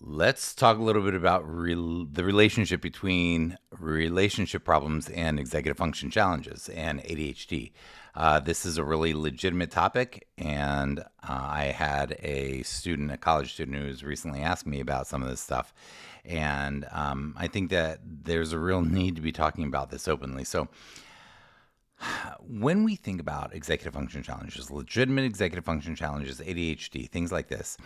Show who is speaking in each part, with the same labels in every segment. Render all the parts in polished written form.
Speaker 1: Let's talk a little bit about the relationship between relationship problems and executive function challenges and ADHD. This is a really legitimate topic, and I had a college student, who was recently asked me about some of this stuff. And I think that there's a real need to be talking about this openly. So, when we think about executive function challenges, legitimate executive function challenges, ADHD, things like this,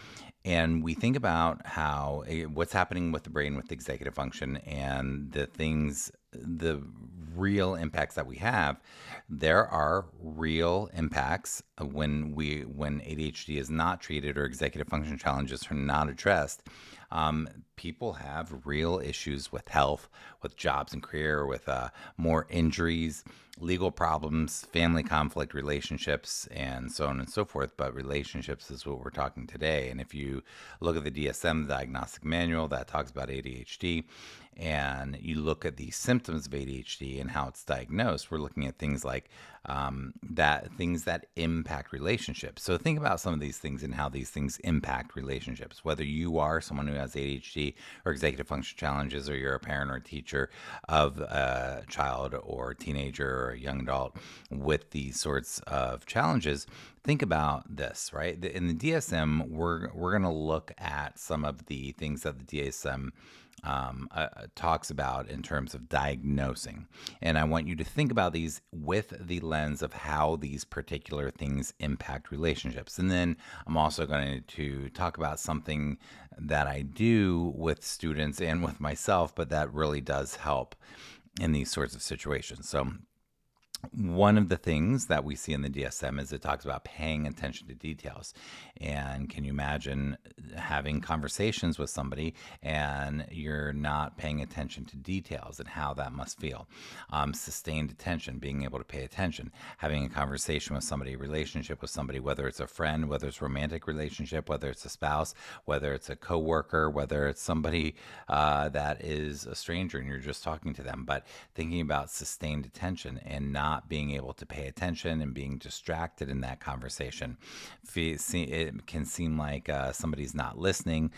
Speaker 1: and we think about how what's happening with the brain with executive function and the real impacts that we have, there are real impacts when ADHD is not treated or executive function challenges are not addressed. People have real issues with health, with jobs and career, with more injuries, legal problems, family conflict, relationships, and so on and so forth. But relationships is what we're talking today. And if you look at the DSM, the Diagnostic Manual, that talks about ADHD, and you look at the symptoms of ADHD and how it's diagnosed, we're looking at things like things that impact relationships. So think about some of these things and how these things impact relationships. Whether you are someone who has ADHD or executive function challenges, or you're a parent or a teacher of a child or teenager or a young adult with these sorts of challenges, think about this, right? In the DSM, we're going to look at some of the things that the DSM talks about in terms of diagnosing. And I want you to think about these with the lens of how these particular things impact relationships. And then I'm also going to talk about something that I do with students and with myself, but that really does help in these sorts of situations. So, one of the things that we see in the DSM is it talks about paying attention to details. And can you imagine having conversations with somebody and you're not paying attention to details and how that must feel? Sustained attention, being able to pay attention, having a conversation with somebody, a relationship with somebody, whether it's a friend, whether it's a romantic relationship, whether it's a spouse, whether it's a coworker, whether it's somebody that is a stranger and you're just talking to them. But thinking about sustained attention and not being able to pay attention and being distracted in that conversation. It can seem like somebody's not listening.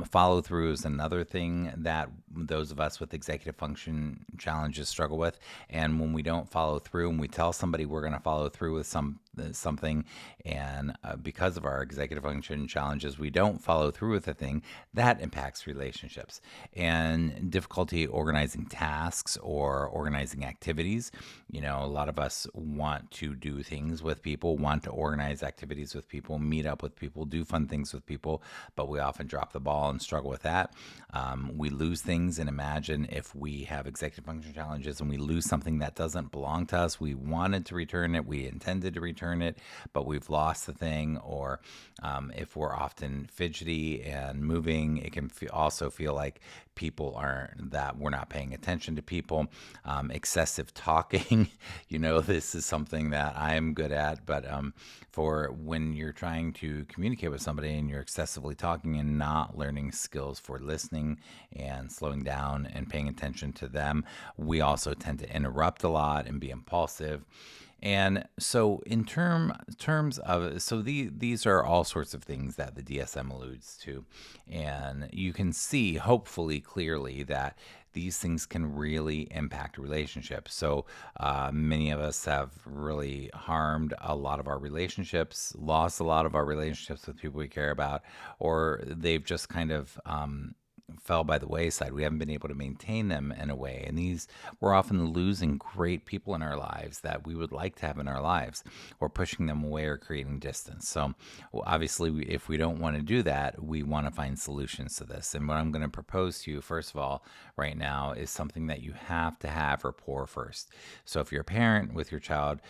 Speaker 1: Follow through is another thing that those of us with executive function challenges struggle with. And when we don't follow through and we tell somebody we're going to follow through with something, and because of our executive function challenges we don't follow through with a thing, that impacts relationships. And difficulty organizing tasks or organizing activities. A lot of us want to do things with people, want to organize activities with people, meet up with people, do fun things with people, but we often drop the ball and struggle with that. We lose things, and imagine if we have executive function challenges and we lose something that doesn't belong to us. We wanted to return it, we intended to return it, but we've lost the thing. Or if we're often fidgety and moving, it can also feel like we're not paying attention to people. Excessive talking, this is something that I'm good at, but for when you're trying to communicate with somebody and you're excessively talking and not learning skills for listening and slowing down and paying attention to them, we also tend to interrupt a lot and be impulsive. And so, in terms of, these are all sorts of things that the DSM alludes to, and you can see, hopefully, clearly that these things can really impact relationships. So many of us have really harmed a lot of our relationships, lost a lot of our relationships with people we care about, or they've just kind of fell by the wayside. We haven't been able to maintain them in a way. And we're often losing great people in our lives that we would like to have in our lives, or pushing them away or creating distance. So obviously, if we don't want to do that, we want to find solutions to this. And what I'm going to propose to you, first of all, right now, is something that you have to have rapport first. So if you're a parent with your child,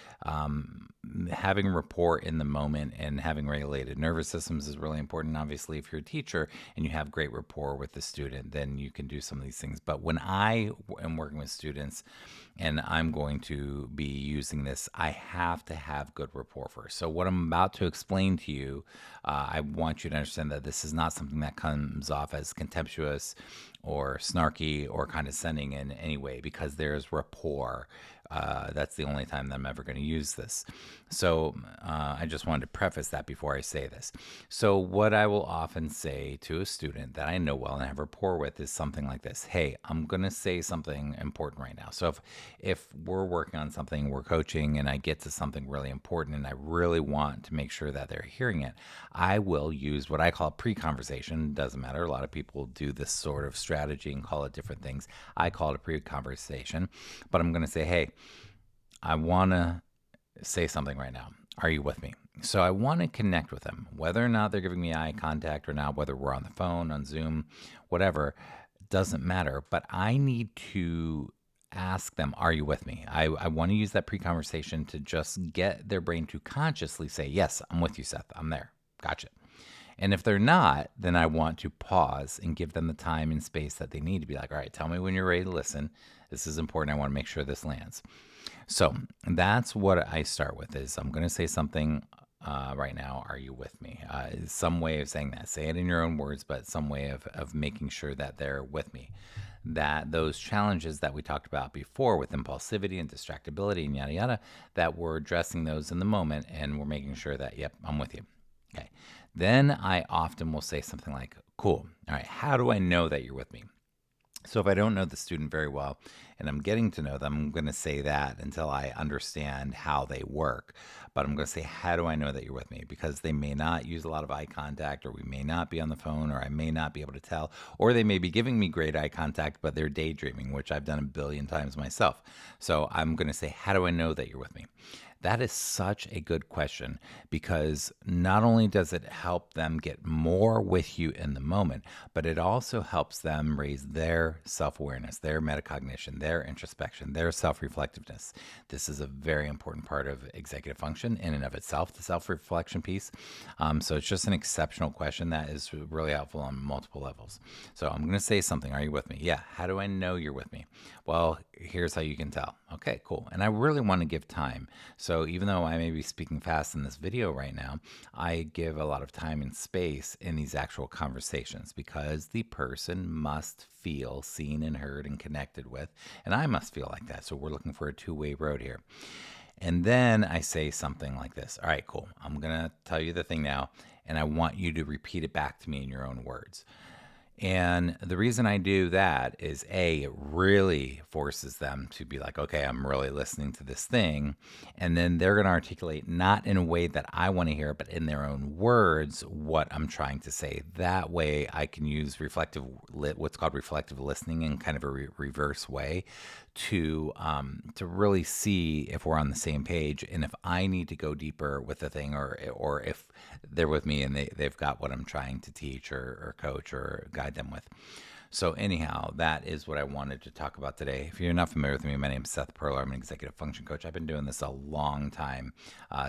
Speaker 1: having rapport in the moment and having regulated nervous systems is really important. Obviously, if you're a teacher and you have great rapport with the student, then you can do some of these things. But when I am working with students and I'm going to be using this, I have to have good rapport first. So what I'm about to explain to you, I want you to understand that this is not something that comes off as contemptuous or snarky or condescending in any way, because there's rapport That's the only time that I'm ever going to use this. So I just wanted to preface that before I say this. So what I will often say to a student that I know well and have rapport with is something like this. Hey, I'm going to say something important right now. So if we're working on something, we're coaching, and I get to something really important and I really want to make sure that they're hearing it, I will use what I call pre-conversation. Doesn't matter. A lot of people do this sort of strategy and call it different things. I call it a pre-conversation, but I'm going to say, hey, I want to say something right now. Are you with me? So I want to connect with them, whether or not they're giving me eye contact or not, whether we're on the phone, on Zoom, whatever, doesn't matter. But I need to ask them, are you with me? I want to use that pre-conversation to just get their brain to consciously say, yes, I'm with you, Seth. I'm there. Gotcha. And if they're not, then I want to pause and give them the time and space that they need to be like, all right, tell me when you're ready to listen. This is important. I want to make sure this lands. So that's what I start with is I'm going to say something right now. Are you with me? Some way of saying that. Say it in your own words, but some way of making sure that they're with me. That those challenges that we talked about before with impulsivity and distractibility and yada, yada, that we're addressing those in the moment and we're making sure that, yep, I'm with you. Okay. Then I often will say something like, cool. All right. How do I know that you're with me? So if I don't know the student very well and I'm getting to know them, I'm going to say that until I understand how they work. But I'm going to say, how do I know that you're with me? Because they may not use a lot of eye contact, or we may not be on the phone, or I may not be able to tell, or they may be giving me great eye contact, but they're daydreaming, which I've done a billion times myself. So I'm going to say, how do I know that you're with me? That is such a good question, because not only does it help them get more with you in the moment, but it also helps them raise their self-awareness, their metacognition, their introspection, their self-reflectiveness. This is a very important part of executive function in and of itself, the self-reflection piece. So it's just an exceptional question that is really helpful on multiple levels. So I'm going to say something. Are you with me? Yeah. How do I know you're with me? Well, here's how you can tell. Okay, cool. And I really want to give time. So even though I may be speaking fast in this video right now, I give a lot of time and space in these actual conversations, because the person must feel seen and heard and connected with, and I must feel like that. So we're looking for a two-way road here. And then I say something like this. All right, cool. I'm going to tell you the thing now, and I want you to repeat it back to me in your own words. And the reason I do that is, A, it really forces them to be like, okay, I'm really listening to this thing. And then they're going to articulate, not in a way that I want to hear, but in their own words, what I'm trying to say. That way I can use what's called reflective listening in kind of a reverse way to really see if we're on the same page, and if I need to go deeper with the thing, or if they're with me and they've got what I'm trying to teach or coach or guide them with. So anyhow, that is what I wanted to talk about today. If you're not familiar with me, my name is Seth Perler. I'm an executive function coach. I've been doing this a long time,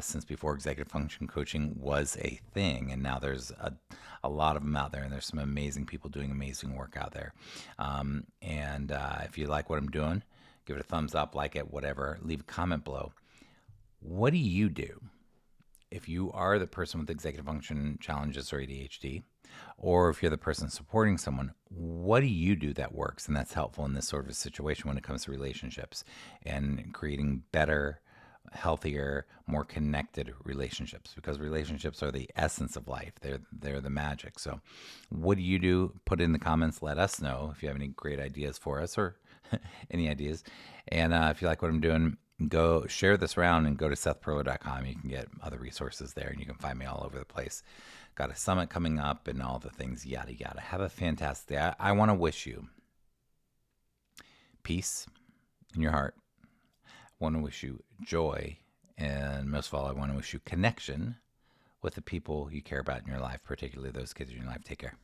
Speaker 1: since before executive function coaching was a thing. And now there's a lot of them out there, and there's some amazing people doing amazing work out there. If you like what I'm doing, give it a thumbs up, like it, whatever. Leave a comment below. What do you do if you are the person with executive function challenges or ADHD, or if you're the person supporting someone? What do you do that works and that's helpful in this sort of a situation when it comes to relationships and creating better, healthier, more connected relationships? Because relationships are the essence of life. They're the magic. So what do you do? Put it in the comments. Let us know if you have any great ideas for us, or any ideas. And if you like what I'm doing, go share this around and go to sethperler.com. You can get other resources there, and you can find me all over the place. Got a summit coming up and all the things, yada, yada. Have a fantastic day. I want to wish you peace in your heart. I want to wish you joy. And most of all, I want to wish you connection with the people you care about in your life, particularly those kids in your life. Take care.